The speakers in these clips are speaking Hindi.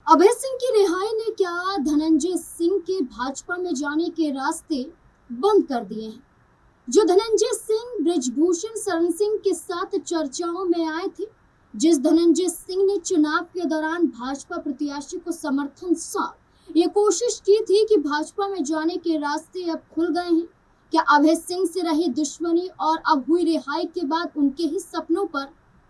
अभय सिंह की रिहाई ने क्या धनंजय सिंह के भाजपा में जाने के रास्ते बंद कर दिए हैं। जो धनंजय सिंह ब्रिजभूषण शरण सिंह के साथ चर्चाओं में आए थे, जिस धनंजय सिंह ने चुनाव के दौरान भाजपा प्रत्याशी को समर्थन साथ ये कोशिश की थी कि भाजपा में जाने के रास्ते अब खुल गए हैं। क्या अभय सिंह से रही दुश्मनी और अब हुई रिहाई के बाद उनके ही सपनों पर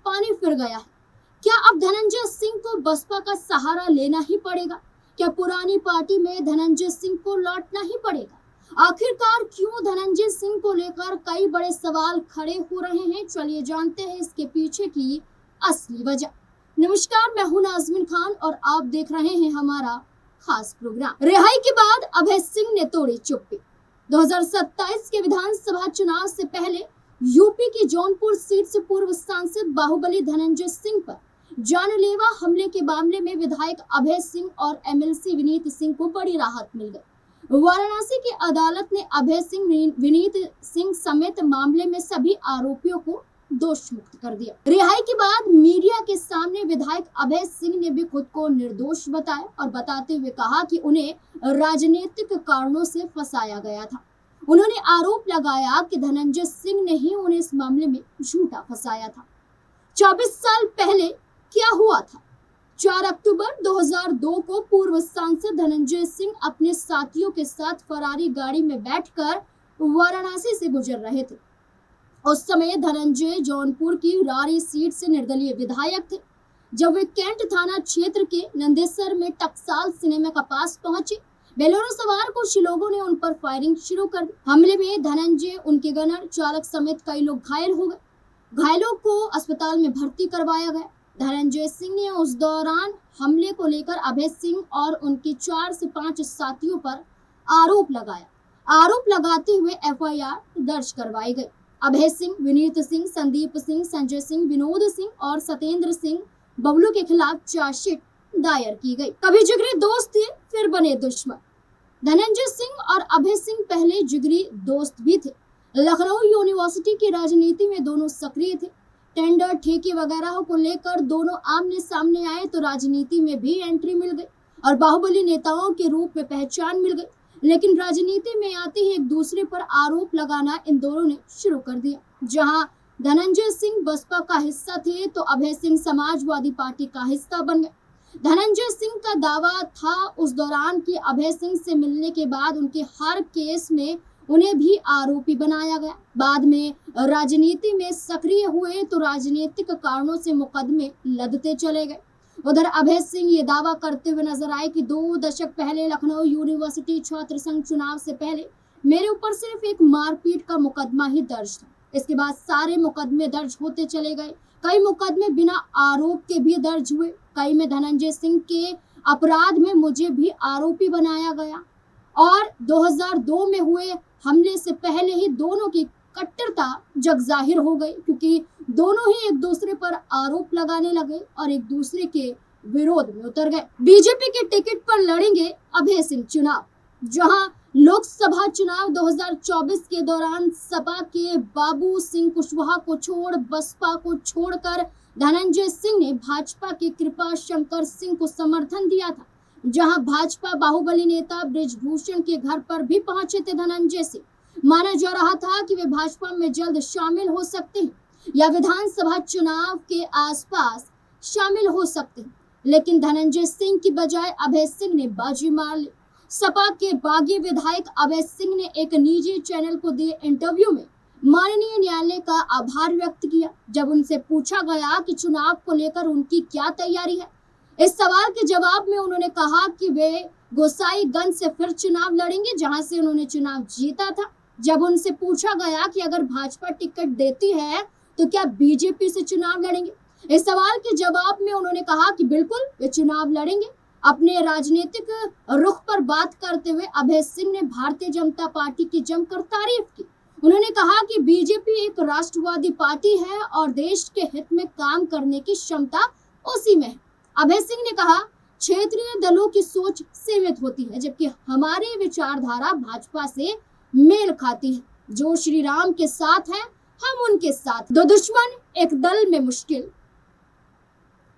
पानी फिर गया है? क्या अब धनंजय सिंह को बसपा का सहारा लेना ही पड़ेगा? क्या पुरानी पार्टी में धनंजय सिंह को लौटना ही पड़ेगा? आखिरकार क्यों धनंजय सिंह को लेकर कई बड़े सवाल खड़े हो रहे हैं? चलिए जानते हैं इसके पीछे की असली वजह। नमस्कार, मैं हूं नाज़मीन खान और आप देख रहे हैं हमारा खास प्रोग्राम। रिहाई के बाद अभय सिंह ने तोड़ी चुप्पी। 2027 के विधानसभा चुनाव से पहले यूपी की जौनपुर सीट से पूर्व सांसद बाहुबली धनंजय सिंह पर जानलेवा हमले के मामले में विधायक अभय सिंह और एमएलसी विनीत सिंह को बड़ी राहत मिल गई। वाराणसी की अदालत ने अभय सिंह, विनीत सिंह समेत मामले में सभी आरोपियों को दोष मुक्त कर दिया। रिहाई के बाद मीडिया के सामने विधायक अभय सिंह ने भी खुद को निर्दोष बताया और बताते हुए कहा कि उन्हें राजनीतिक कारणों से फंसाया गया था। उन्होंने आरोप लगाया कि धनंजय सिंह ने ही उन्हें इस मामले में झूठा फंसाया था। 24 साल पहले क्या हुआ था? 4 अक्टूबर 2002 को पूर्व सांसद धनंजय सिंह अपने साथियों के साथ फरारी गाड़ी में बैठकर वाराणसी से गुजर रहे थे। उस समय धनंजय जौनपुर की रारी सीट से निर्दलीय विधायक थे। जब वे कैंट थाना क्षेत्र के नंदेसर में टकसाल सिनेमा के पास पहुंचे, बेलोरो सवार कुछ लोगों ने उन पर फायरिंग शुरू कर दी। हमले में धनंजय, उनके गनर, चालक समेत कई लोग घायल हो गए। घायलों को अस्पताल में भर्ती करवाया गया। धनंजय सिंह ने उस दौरान हमले को लेकर अभय सिंह और उनके 4 से 5 साथियों पर आरोप लगाया। आरोप लगाते हुए एफआईआर दर्ज करवाई गई। अभय सिंह, विनीत सिंह, संदीप सिंह, संजय सिंह, विनोद सिंह और सत्येंद्र सिंह बबलू के खिलाफ चार्जशीट दायर की गई। कभी जिगरी दोस्त थे, फिर बने दुश्मन। धनंजय सिंह और अभय सिंह पहले जिगरी दोस्त भी थे। लखनऊ यूनिवर्सिटी की राजनीति में दोनों सक्रिय थे। टेंडर, ठेके वगैरह को लेकर दोनों आमने सामने आए तो राजनीति में भी एंट्री मिल गई और बाहुबली नेताओं के रूप में पहचान मिल गई। लेकिन राजनीति में आते ही एक दूसरे पर आरोप लगाना इन दोनों ने शुरू कर दिया। जहां धनंजय सिंह बसपा का हिस्सा थे तो अभय सिंह समाजवादी पार्टी का हिस्सा बन गए। धनंजय सिंह का दावा था उस दौरान कि अभय सिंह से मिलने के बाद उनके हर केस में उन्हें भी आरोपी बनाया गया। बाद में राजनीति में सक्रिय हुए तो राजनीतिक कारणों से मुकदमे लदते चले गए। उधर अभय सिंह ये दावा करते हुए नजर आए कि 2 दशक पहले लखनऊ यूनिवर्सिटी छात्र संघ चुनाव से पहले मेरे ऊपर सिर्फ एक मारपीट का मुकदमा ही दर्ज था। इसके बाद सारे मुकदमे दर्ज होते चले गए। कई मुकदमे बिना आरोप के भी दर्ज हुए। कई में धनंजय सिंह के अपराध में मुझे भी आरोपी बनाया गया और 2002 में हुए हमले से पहले ही दोनों की कट्टरता जग जाहिर हो गई, क्योंकि दोनों ही एक दूसरे पर आरोप लगाने लगे और एक दूसरे के विरोध में उतर गए। बीजेपी के टिकट पर लड़ेंगे अभय सिंह चुनाव। जहां लोकसभा चुनाव 2024 के दौरान सपा के बाबू सिंह कुशवाहा को छोड़ बसपा को छोड़कर धनंजय सिंह ने भाजपा के कृपा शंकर सिंह को समर्थन दिया था। जहां भाजपा बाहुबली नेता ब्रिजभूषण के घर पर भी पहुंचे थे धनंजय सिंह। माना जा रहा था कि वे भाजपा में जल्द शामिल हो सकते हैं या विधानसभा चुनाव के आसपास शामिल हो सकते हैं, लेकिन धनंजय सिंह की बजाय अभय सिंह ने बाजी मार ली। सपा के बागी विधायक अभय सिंह ने एक निजी चैनल को दिए इंटरव्यू में माननीय न्यायालय का आभार व्यक्त किया। जब उनसे पूछा गया कि चुनाव को लेकर उनकी क्या तैयारी है, इस सवाल के जवाब में उन्होंने कहा कि वे गोसाईगंज से फिर चुनाव लड़ेंगे, जहां से उन्होंने चुनाव जीता था। जब उनसे पूछा गया कि अगर भाजपा टिकट देती है तो क्या बीजेपी से चुनाव लड़ेंगे, इस सवाल के जवाब में उन्होंने कहा कि बिल्कुल वे चुनाव लड़ेंगे। अपने राजनीतिक रुख पर बात करते हुए अभय सिंह ने भारतीय जनता पार्टी की जमकर तारीफ की। उन्होंने कहा कि बीजेपी एक राष्ट्रवादी पार्टी है और देश के हित में काम करने की क्षमता उसी में है। अभय सिंह ने कहा, क्षेत्रीय दलों की सोच सीमित होती है, जबकि हमारी विचारधारा भाजपा से मेल खाती है। जो श्री राम के साथ है, हम उनके साथ। 2 दुश्मन एक दल में मुश्किल,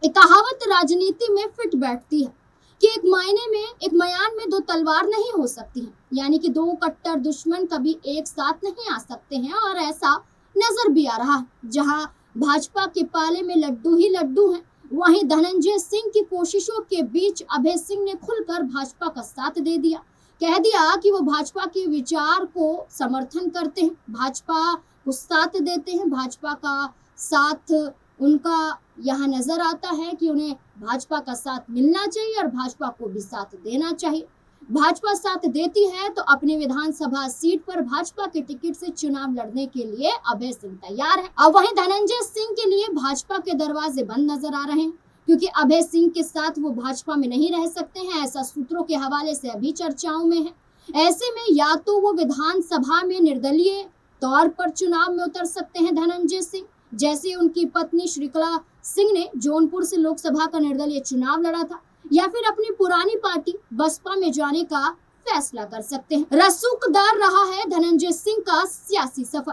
एक कहावत राजनीति में फिट बैठती है। कि एक मयान में दो तलवार नहीं हो सकती हैं, यानी कि दो कट्टर दुश्मन कभी एक साथ नहीं आ सकते हैं। और ऐसा नजर भी आ रहा है। जहां भाजपा के पाले में लड्डू ही लड्डू हैं, वहीं धनंजय सिंह की कोशिशों के बीच अभय सिंह ने खुलकर भाजपा का साथ दे दिया। कह दिया कि वो भाजपा के विचार को समर्थन करते हैं, भाजपा को साथ देते हैं, भाजपा का साथ उनका यहाँ नजर आता है कि उन्हें भाजपा का साथ मिलना चाहिए और भाजपा को भी साथ देना चाहिए। भाजपा साथ देती है तो अपनी विधानसभा सीट पर भाजपा के टिकट से चुनाव लड़ने के लिए अभय सिंह तैयार है। अब वहीं धनंजय सिंह के लिए भाजपा के दरवाजे बंद नजर आ रहे हैं, क्योंकि अभय सिंह के साथ वो भाजपा में नहीं रह सकते हैं, ऐसा सूत्रों के हवाले से अभी चर्चाओं में है। ऐसे में या तो वो विधानसभा में निर्दलीय तौर पर चुनाव में उतर सकते हैं धनंजय सिंह, जैसे उनकी पत्नी श्रीकला सिंह ने जौनपुर से लोकसभा का निर्दलीय चुनाव लड़ा था, या फिर अपनी पुरानी पार्टी बसपा में जाने का फैसला कर सकते हैं। रसूखदार रहा है धनंजय सिंह का सियासी सफर।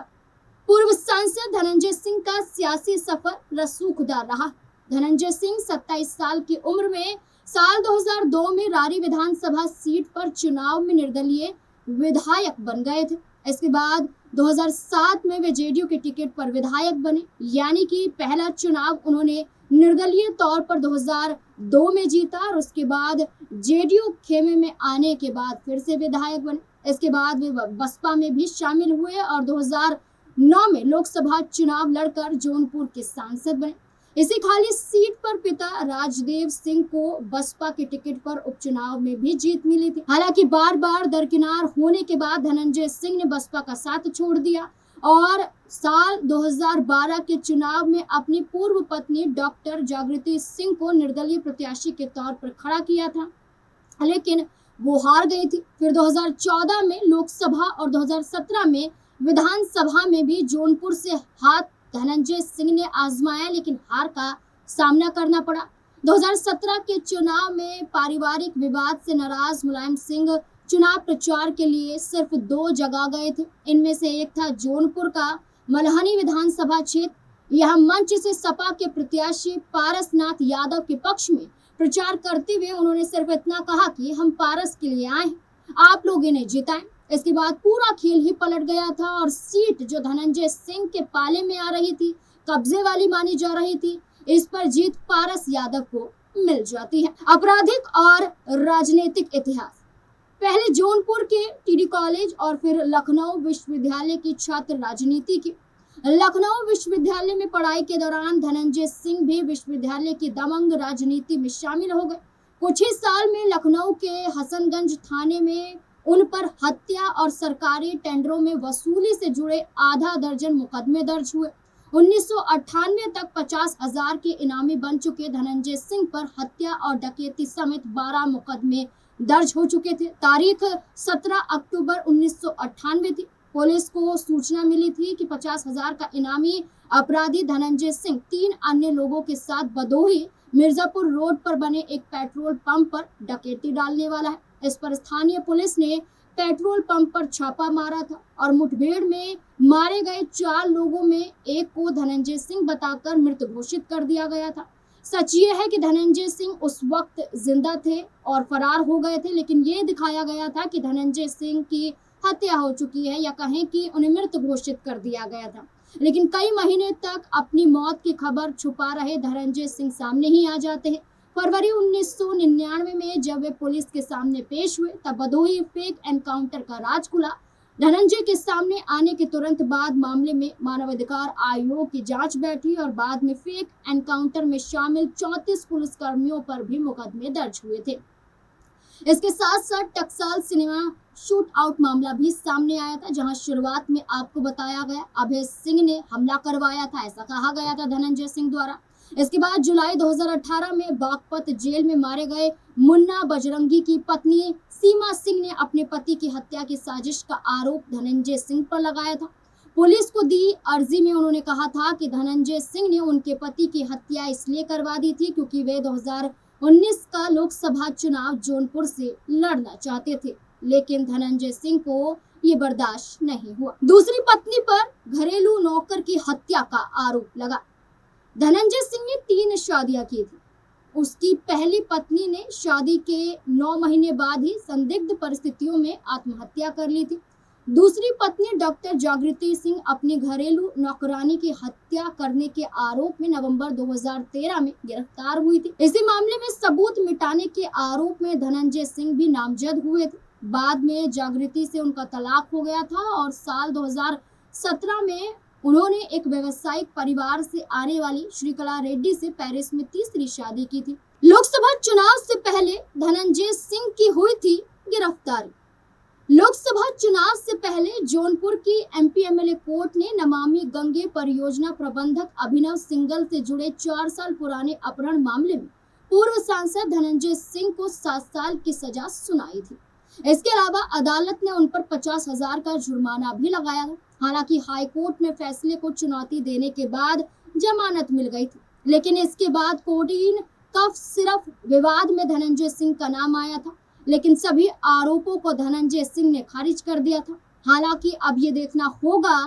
पूर्व सांसद धनंजय सिंह का सियासी सफर रसूखदार रहा। धनंजय सिंह 27 साल की उम्र में साल 2002 में रारी विधानसभा सीट पर चुनाव में निर्दलीय विधायक बन गए थे। इसके बाद 2007 में वे जेडीयू के टिकट पर विधायक बने, यानी कि पहला चुनाव उन्होंने निर्दलीय तौर पर 2002 में जीता और उसके बाद जेडीयू खेमे में आने के बाद फिर से विधायक बने। इसके बाद वे बसपा में भी शामिल हुए और 2009 में लोकसभा चुनाव लड़कर जौनपुर के सांसद बने। इसी खाली सीट पर पिता राजदेव सिंह को बसपा के टिकट पर उपचुनाव में भी जीत मिली थी। हालांकि बार बार दरकिनार होने के बाद धनंजय सिंह ने बसपा का साथ छोड़ दिया और साल 2012 के चुनाव में अपनी पूर्व पत्नी डॉक्टर जागृति सिंह को निर्दलीय प्रत्याशी के तौर पर खड़ा किया था, लेकिन वो हार गई थी। फिर 2014 में लोकसभा और 2017 में विधानसभा में भी जौनपुर से हाथ धनंजय सिंह ने आजमाया, लेकिन हार का सामना करना पड़ा। 2017 के चुनाव में पारिवारिक विवाद से नाराज मुलायम सिंह चुनाव प्रचार के लिए सिर्फ 2 जगह गए थे। इनमें से एक था जौनपुर का मलहनी विधानसभा क्षेत्र। यह मंच से सपा के प्रत्याशी पारसनाथ यादव के पक्ष में प्रचार करते हुए उन्होंने सिर्फ इतना कहा कि हम पारस के लिए आए हैं, आप लोग इन्हें जिताएं। इसके बाद पूरा खेल ही पलट गया था और सीट जो धनंजय सिंह के पाले में आ रही थी, कब्जे वाली मानी जा रही थी, इस पर जीत पारस यादव को मिल जाती है। आपराधिक और राजनीतिक इतिहास। पहले जौनपुर के टीडी कॉलेज और फिर लखनऊ विश्वविद्यालय की छात्र राजनीति की। लखनऊ विश्वविद्यालय में पढ़ाई के दौरान धनंजय सिंह भी विश्वविद्यालय की दबंग राजनीति में शामिल हो गए। कुछ ही साल में लखनऊ के हसनगंज थाने में उन पर हत्या और सरकारी टेंडरों में वसूली से जुड़े आधा दर्जन मुकदमे दर्ज हुए। 1998 तक 50,000 के इनामी बन चुके धनंजय सिंह पर हत्या और डकैती समेत 12 मुकदमे दर्ज हो चुके थे। तारीख 17 अक्टूबर 1998 थी। पुलिस को सूचना मिली थी कि 50,000 का इनामी अपराधी धनंजय सिंह 3 अन्य लोगों के साथ भदोही मिर्जापुर रोड पर बने एक पेट्रोल पंप पर डकैती डालने वाला है। इस पर स्थानीय पुलिस ने पेट्रोल पंप पर छापा मारा था और मुठभेड़ में मारे गए 4 लोगों में एक को धनंजय सिंह बताकर मृत घोषित कर दिया गया था। सच ये है कि धनंजय सिंह उस वक्त जिंदा थे और फरार हो गए थे, लेकिन ये दिखाया गया था कि धनंजय सिंह की हत्या हो चुकी है या कहें कि उन्हें मृत घोषित कर दिया गया था। लेकिन कई महीने तक अपनी मौत की खबर छुपा रहे धनंजय सिंह सामने ही आ जाते हैं। फरवरी 1999 में जब वे पुलिस के सामने पेश हुए तब भदोही फेक एनकाउंटर का राज खुला। धनंजय के सामने आने के तुरंत बाद मामले में मानवाधिकार आयोग की जांच बैठी और बाद में फेक एनकाउंटर में शामिल 34 पुलिसकर्मियों पर भी मुकदमे दर्ज हुए थे। इसके साथ साथ टकसाल सिनेमा शूट आउट मामला भी सामने आया था, जहां शुरुआत में आपको बताया गया अभय सिंह ने हमला करवाया था, ऐसा कहा गया था धनंजय सिंह द्वारा। इसके बाद जुलाई 2018 में बागपत जेल में मारे गए मुन्ना बजरंगी की पत्नी सीमा सिंह ने अपने पति की हत्या की साजिश का आरोप धनंजय सिंह पर लगाया था। पुलिस को दी अर्जी में उन्होंने कहा था कि धनंजय सिंह ने उनके पति की हत्या इसलिए करवा दी थी क्योंकि वे 2019 का लोकसभा चुनाव जौनपुर से लड़ना चाहते थे, लेकिन धनंजय सिंह को ये बर्दाश्त नहीं हुआ। दूसरी पत्नी पर घरेलू नौकर की हत्या का आरोप लगा। धनंजय सिंह ने 3 शादियां की थी। उसकी पहली पत्नी ने शादी के 9 महीने बाद ही संदिग्ध परिस्थितियों में आत्महत्या कर ली थी। दूसरी पत्नी डॉक्टर जागृति सिंह अपनी घरेलू नौकरानी की हत्या करने के आरोप में नवंबर 2013 में गिरफ्तार हुई थी। इसी मामले में सबूत मिटाने के आरोप में धनंजय सिंह भी नामजद हुए थे। बाद में जागृति से उनका तलाक हो गया था और साल 2017 में उन्होंने एक व्यवसायिक परिवार से आने वाली श्रीकला रेड्डी से पेरिस में तीसरी शादी की थी। लोकसभा चुनाव से पहले धनंजय सिंह की हुई थी गिरफ्तारी। लोकसभा चुनाव से पहले जौनपुर की एमपी एमएलए कोर्ट ने नमामि गंगे परियोजना प्रबंधक अभिनव सिंघल से जुड़े 4 साल पुराने अपहरण मामले में पूर्व सांसद धनंजय सिंह को 7 साल की सजा सुनाई थी। इसके अलावा अदालत ने उन पर 50,000 का जुर्माना भी लगाया था। हालांकि हाईकोर्ट में फैसले को चुनौती देने के बाद जमानत मिल गई थी, लेकिन इसके बाद कोडीन कफ सिर्फ विवाद में धनंजय सिंह का नाम आया था, लेकिन सभी आरोपों को धनंजय सिंह ने खारिज कर दिया था। हालांकि अब ये देखना होगा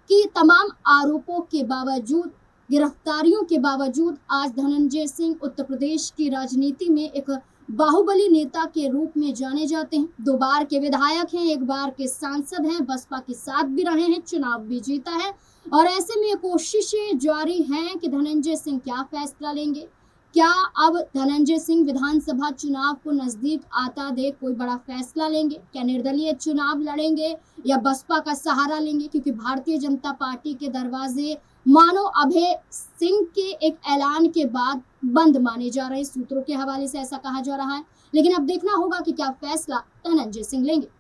कि तमाम आरोपों के बावजूद, गिरफ्तारियों के बावजूद आज धनंजय सिंह उत्तर प्रदेश की राजनीति में एक बाहुबली नेता के रूप में जाने जाते हैं। 2 बार के विधायक हैं, 1 बार के सांसद हैं, बसपा के साथ भी रहे हैं, चुनाव भी जीता है और ऐसे में ये कोशिशें जारी हैं कि धनंजय सिंह क्या फैसला लेंगे। क्या अब धनंजय सिंह विधानसभा चुनाव को नजदीक आता देख कोई बड़ा फैसला लेंगे? क्या निर्दलीय चुनाव लड़ेंगे या बसपा का सहारा लेंगे? क्योंकि भारतीय जनता पार्टी के दरवाजे मानो अभय सिंह के एक ऐलान के बाद बंद माने जा रहे, सूत्रों के हवाले से ऐसा कहा जा रहा है। लेकिन अब देखना होगा कि क्या फैसला धनंजय सिंह लेंगे।